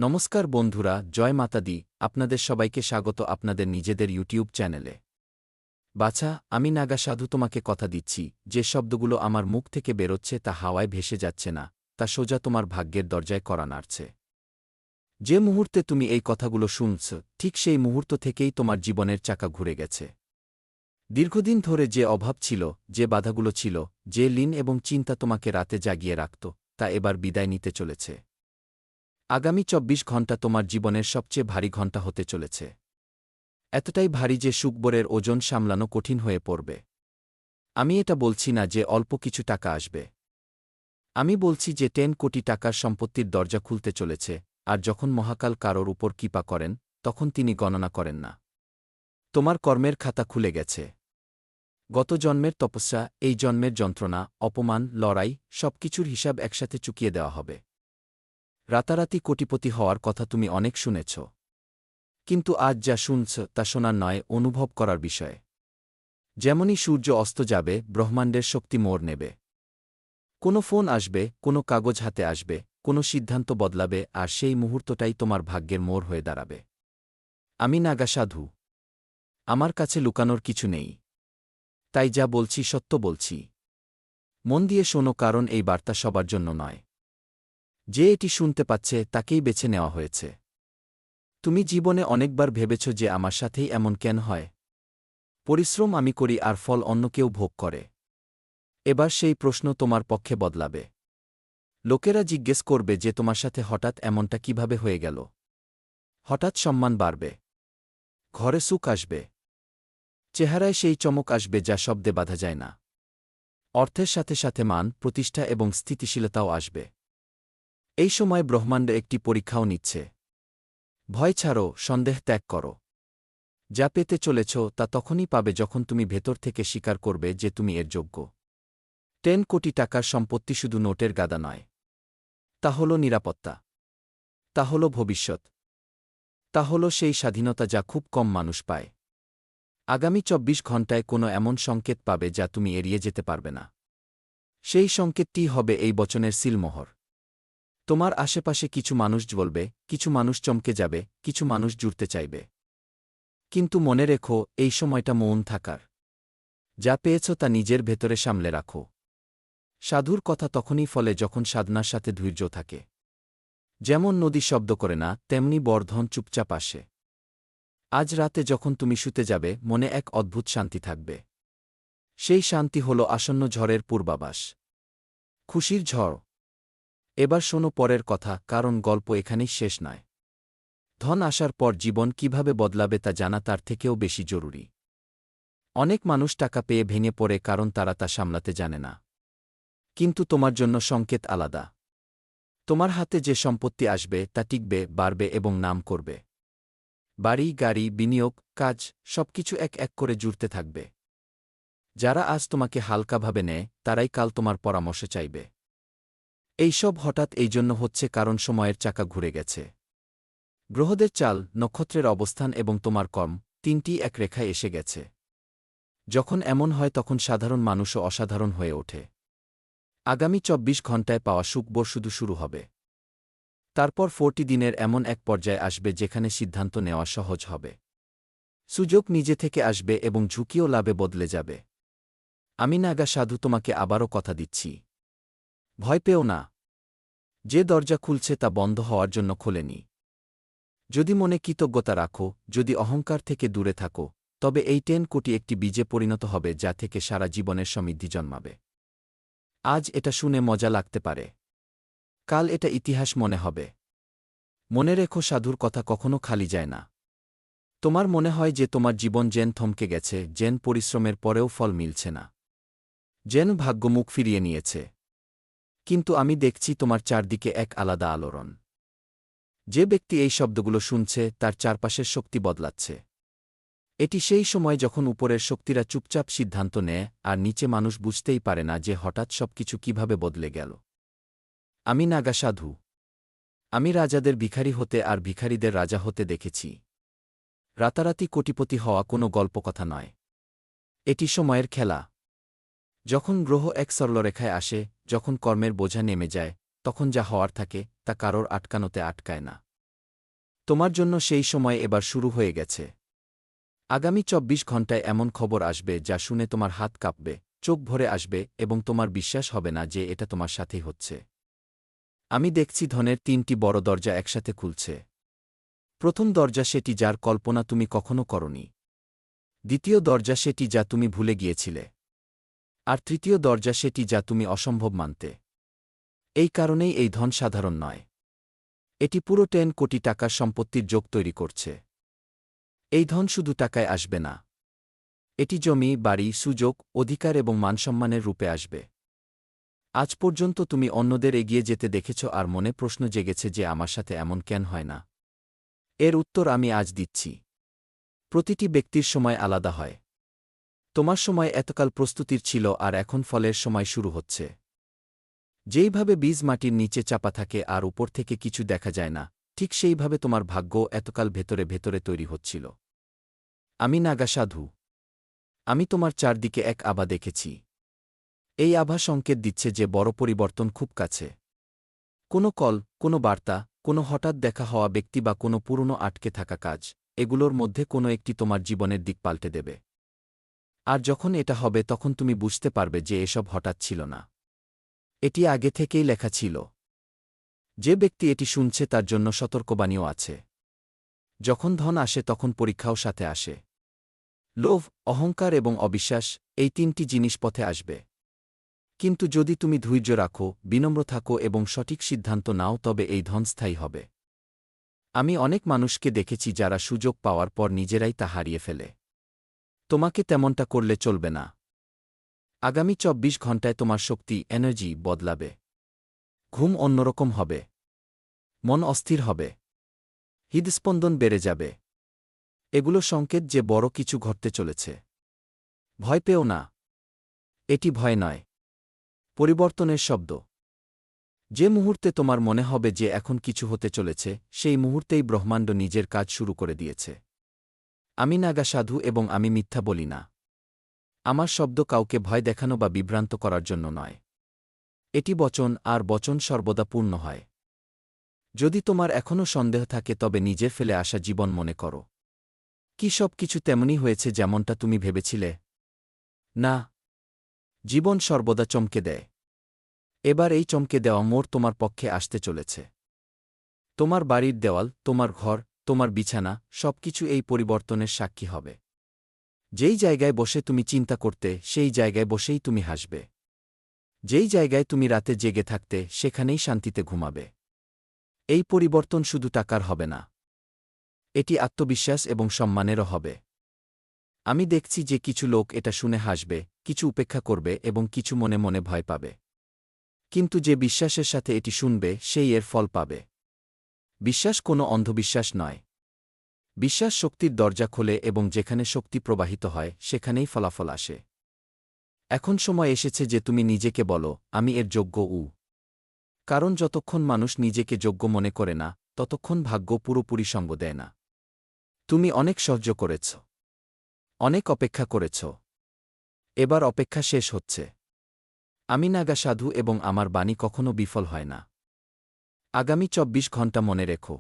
নমস্কার বন্ধুরা, জয় মাতা দি। আপনাদের সবাইকে স্বাগত আপনাদের নিজেদের ইউটিউব চ্যানেলে। বাছা, আমি নাগা সাধু তোমাকে কথা দিচ্ছি, যে শব্দগুলো আমার মুখ থেকে বেরোচ্ছে তা হাওয়ায় ভেসে যাচ্ছে না, তা সোজা তোমার ভাগ্যের দরজায় কড়া নাড়ছে। যে মুহূর্তে তুমি এই কথাগুলো শুনছ, ঠিক সেই মুহূর্ত থেকেই তোমার জীবনের চাকা ঘুরে গেছে। দীর্ঘদিন ধরে যে অভাব ছিল, যে বাধাগুলো ছিল, যে লীন এবং চিন্তা তোমাকে রাতে জাগিয়ে রাখত, তা এবার বিদায় নিতে চলেছে। আগামী ২৪ ঘণ্টা তোমার জীবনের সবচেয়ে ভারী ঘণ্টা হতে চলেছে। এতটাই ভারী যে সুখবরের ওজন সামলানো কঠিন হয়ে পড়বে। আমি এটা বলছি না যে অল্প কিছু টাকা আসবে। আমি বলছি যে ১০ কোটি টাকার সম্পত্তির দরজা খুলতে চলেছে, আর যখন মহাকাল কারোর উপর কৃপা করেন, তখন তিনি গণনা করেন না। তোমার কর্মের খাতা খুলে গেছে। গত জন্মের তপস্যা, এই জন্মের যন্ত্রণা, অপমান, লড়াই, সবকিছুর হিসাব একসাথে চুকিয়ে দেওয়া হবে। রাতারাতি কোটিপতি হওয়ার কথা তুমি অনেক শুনেছ। কিন্তু আজ যা শুনছ তা শোনার নয়, অনুভব করার বিষয়। যেমনই সূর্য অস্ত যাবে, ব্রহ্মাণ্ডের শক্তি মোড় নেবে। কোনো ফোন আসবে, কোনো কাগজ হাতে আসবে, কোনো সিদ্ধান্ত বদলাবে, আর সেই মুহূর্তটাই তোমার ভাগ্যের মোড় হয়ে দাঁড়াবে। আমি নাগা সাধু। আমার কাছে লুকানোর কিছু নেই। তাই যা বলছি সত্য বলছি। মন দিয়ে শোনো, কারণ এই বার্তা সবার জন্য নয়। যে এটি শুনতে পাচ্ছে তাকেই বেছে নেওয়া হয়েছে। তুমি জীবনে অনেকবার ভেবেছ যে আমার সাথেই এমন কেন হয়। পরিশ্রম আমি করি আর ফল অন্য কেউ ভোগ করে। এবার সেই প্রশ্ন তোমার পক্ষে বদলাবে। লোকেরা জিজ্ঞেস করবে যে তোমার সাথে হঠাৎ এমনটা কিভাবে হয়ে গেল। হঠাৎ সম্মান বাড়বে, ঘরে সুখ আসবে, চেহারায় সেই চমক আসবে যা শব্দে বাধা যায় না। অর্থের সাথে সাথে মান, প্রতিষ্ঠা এবং স্থিতিশীলতাও আসবে। এই সময় ব্রহ্মাণ্ড একটি পরীক্ষাও নিচ্ছে। ভয় ছাড়ো, সন্দেহ ত্যাগ করো। যা পেতে চলেছ তা তখনই পাবে যখন তুমি ভেতর থেকে স্বীকার করবে যে তুমি এর যোগ্য। ১০ কোটি টাকার সম্পত্তি শুধু নোটের গাদা নয়। তা হল নিরাপত্তা। তা হল ভবিষ্যৎ। তা হল সেই স্বাধীনতা যা খুব কম মানুষ পায়। আগামী ২৪ ঘণ্টায় কোনো এমন সংকেত পাবে যা তুমি এড়িয়ে যেতে পারবে না। সেই সংকেতটি হবে এই বচনের সিলমোহর। তোমার আশেপাশে কিছু মানুষ জ্বলবে, কিছু মানুষ চমকে যাবে, কিছু মানুষ জুড়তে চাইবে। কিন্তু মনে রেখো, এই সময়টা মৌন থাকার। যা পেয়েছ তা নিজের ভেতরে সামলে রাখো। সাধুর কথা তখনই ফলে যখন সাধনার সাথে ধৈর্য থাকে। যেমন নদী শব্দ করে না, তেমনি বর্ধন চুপচাপ আসে। আজ রাতে যখন তুমি শুতে যাবে, মনে এক অদ্ভুত শান্তি থাকবে। সেই শান্তি হল আসন্ন ঝড়ের পূর্বাভাস। খুশির ঝড়। এবার শোনো পরের কথা, কারণ গল্প এখানেই শেষ নয়। ধন আসার পর জীবন কিভাবে বদলাবে তা জানা তার থেকেও বেশি জরুরি। অনেক মানুষ টাকা পেয়ে ভেঙে পড়ে কারণ তারা তা সামলাতে জানে না। কিন্তু তোমার জন্য সংকেত আলাদা। তোমার হাতে যে সম্পত্তি আসবে তা টিকবে, বাড়বে এবং নাম করবে। বাড়ি, গাড়ি, বিনিয়োগ, কাজ, সবকিছু এক এক করে জুড়তে থাকবে। যারা আজ তোমাকে হালকাভাবে নেয়, তারাই কাল তোমার পরামর্শ চাইবে। এইসব হঠাৎ এই জন্য হচ্ছে কারণ সময়ের চাকা ঘুরে গেছে। গ্রহদের চাল, নক্ষত্রের অবস্থান এবং তোমার কর্ম, তিনটি এক রেখায় এসে গেছে। যখন এমন হয় তখন সাধারণ মানুষও অসাধারণ হয়ে ওঠে। আগামী ২৪ ঘণ্টায় পাওয়া সুখবর শুধু শুরু হবে। তারপর ৪০ দিনের এমন এক পর্যায়ে আসবে যেখানে সিদ্ধান্ত নেওয়া সহজ হবে। সুযোগ নিজে থেকে আসবে এবং ঝুঁকিও লাভে বদলে যাবে। আমি নাগা সাধু তোমাকে আবারও কথা দিচ্ছি। ভয় পেও না। যে দরজা খুলছে তা বন্ধ হওয়ার জন্য খোলেনি। যদি মনে কৃতজ্ঞতা রাখো, যদি অহংকার থেকে দূরে থাকো, তবে এই ১০ কোটি একটি বীজে পরিণত হবে যা থেকে সারা জীবনের সমৃদ্ধি জন্মাবে। আজ এটা শুনে মজা লাগতে পারে। কাল এটা ইতিহাস মনে হবে। মনে রেখো, সাধুর কথা কখনো খালি যায় না। তোমার মনে হয় যে তোমার জীবন যেন থমকে গেছে, যেন পরিশ্রমের পরেও ফল মিলছে না, যেন ভাগ্য মুখ ফিরিয়ে নিয়েছে। কিন্তু আমি দেখছি তোমার চারদিকে এক আলাদা আলোড়ন। যে ব্যক্তি এই শব্দগুলো শুনছে তার চারপাশের শক্তি বদলাচ্ছে। এটি সেই সময় যখন উপরের শক্তিরা চুপচাপ সিদ্ধান্ত নেয় আর নিচে মানুষ বুঝতেই পারে না যে হঠাৎ সবকিছু কিভাবে বদলে গেল। আমি নাগা সাধু। আমি রাজাদের ভিখারি হতে আর ভিখারিদের রাজা হতে দেখেছি। রাতারাতি কোটিপতি হওয়া কোনো গল্পকথা নয়। এটি সময়ের খেলা। যখন গ্রহ এক সরলরেখায় আসে, যখন কর্মের বোঝা নেমে যায়, তখন যা হওয়ার থাকে তা কারোর আটকানোতে আটকায় না। তোমার জন্য সেই সময় এবার শুরু হয়ে গেছে। আগামী ২৪ ঘণ্টায় এমন খবর আসবে যা শুনে তোমার হাত কাঁপবে, চোখ ভরে আসবে এবং তোমার বিশ্বাস হবে না যে এটা তোমার সাথেই হচ্ছে। আমি দেখছি ধনের ৩টি বড় দরজা একসাথে খুলছে। প্রথম দরজা সেটি যার কল্পনা তুমি কখনো করনি। দ্বিতীয় দরজা সেটি যা তুমি ভুলে গিয়েছিলে। আর তৃতীয় দরজা সেটি যা তুমি অসম্ভব মানতে। এই কারণেই এই ধন সাধারণ নয়। এটি পুরো ১০ কোটি টাকার সম্পত্তির যোগ তৈরি করছে। এই ধন শুধু টাকায় আসবে না। এটি জমি, বাড়ি, সুযোগ, অধিকার এবং মানসম্মানের রূপে আসবে। আজ পর্যন্ত তুমি অন্যদের এগিয়ে যেতে দেখেছ আর মনে প্রশ্ন জেগেছে যে আমার সাথে এমন কেন হয় না। এর উত্তর আমি আজ দিচ্ছি। প্রতিটি ব্যক্তির সময় আলাদা হয়। তোমার সময় এতকাল প্রস্তুতির ছিল আর এখন ফলের সময় শুরু হচ্ছে। যেইভাবে বীজ মাটির নিচে চাপা থাকে আর উপর থেকে কিছু দেখা যায় না, ঠিক সেইভাবে তোমার ভাগ্য এতকাল ভেতরে ভেতরে তৈরি হচ্ছিল। আমি নাগা সাধু। আমি তোমার চারদিকে এক আভা দেখেছি। এই আভা সংকেত দিচ্ছে যে বড় পরিবর্তন খুব কাছে। কোনো কল, কোনো বার্তা, কোনো হঠাৎ দেখা হওয়া ব্যক্তি বা কোনো পুরনো আটকে থাকা কাজ, এগুলোর মধ্যে কোনো একটি তোমার জীবনের দিক পাল্টে দেবে। আর যখন এটা হবে তখন তুমি বুঝতে পারবে যে এসব হঠাৎ ছিল না। এটি আগে থেকেই লেখা ছিল। যে ব্যক্তি এটি শুনছে তার জন্য সতর্কবাণীও আছে। যখন ধন আসে তখন পরীক্ষাও সাথে আসে। লোভ, অহংকার এবং অবিশ্বাস, এই ৩টি জিনিস পথে আসবে। কিন্তু যদি তুমি ধৈর্য রাখো, বিনম্র থাকো এবং সঠিক সিদ্ধান্ত নাও তবে এই ধন স্থায়ী হবে। আমি অনেক মানুষকে দেখেছি যারা সুযোগ পাওয়ার পর নিজেরাই তা হারিয়ে ফেলে। তোমাকে তেমনটা করলে চলবে না। আগামী ২৪ ঘণ্টায় তোমার শক্তি, এনার্জি বদলাবে। ঘুম অন্যরকম হবে। মন অস্থির হবে। হৃদস্পন্দন বেড়ে যাবে। এগুলো সংকেত যে বড় কিছু ঘটতে চলেছে। ভয় পেও না। এটি ভয় নয়। পরিবর্তনের শব্দ। যে মুহূর্তে তোমার মনে হবে যে এখন কিছু হতে চলেছে, সেই মুহূর্তেই ব্রহ্মাণ্ড নিজের কাজ শুরু করে দিয়েছে। আমি নাগা সাধু এবং আমি মিথ্যা বলি না। আমার শব্দ কাউকে ভয় দেখানো বা বিভ্রান্ত করার জন্য নয়। এটি বচন, আর বচন সর্বদা পূর্ণ হয়। যদি তোমার এখনও সন্দেহ থাকে তবে নিজের ফেলে আসা জীবন মনে করো। কি সব কিছু তেমনই হয়েছে যেমনটা তুমি ভেবেছিলে? না। জীবন সর্বদা চমকে দেয়। এবার এই চমকে দেওয়া মোড় তোমার পক্ষে আসতে চলেছে। তোমার বাড়ির দেওয়াল, তোমার ঘর, তোমার বিছানা, সবকিছু এই পরিবর্তনের সাক্ষী হবে। যেই জায়গায় বসে তুমি চিন্তা করতে, সেই জায়গায় বসেই তুমি হাসবে। যেই জায়গায় তুমি রাতে জেগে থাকতে, সেখানেই শান্তিতে ঘুমাবে। এই পরিবর্তন শুধু টাকার হবে না। এটি আত্মবিশ্বাস এবং সম্মানেরও হবে। আমি দেখছি যে কিছু লোক এটা শুনে হাসবে, কিছু উপেক্ষা করবে এবং কিছু মনে মনে ভয় পাবে। কিন্তু যে বিশ্বাসের সাথে এটি শুনবে সেই এর ফল পাবে। বিশ্বাস কোনো অন্ধবিশ্বাস নয়। বিশ্বাস শক্তির দরজা খোলে এবং যেখানে শক্তি প্রবাহিত হয় সেখানেই ফলাফল আসে। এখন সময় এসেছে যে তুমি নিজেকে বলো, আমি এর যোগ্য। কারণ যতক্ষণ মানুষ নিজেকে যোগ্য মনে করে না, ততক্ষণ ভাগ্য পুরোপুরি সঙ্গ দেয় না। তুমি অনেক সহ্য করেছ। অনেক অপেক্ষা করেছ। এবার অপেক্ষা শেষ হচ্ছে। আমি নাগা সাধু এবং আমার বাণী কখনো বিফল হয় না। আগামী ২৪ ঘণ্টা মনে রেখো।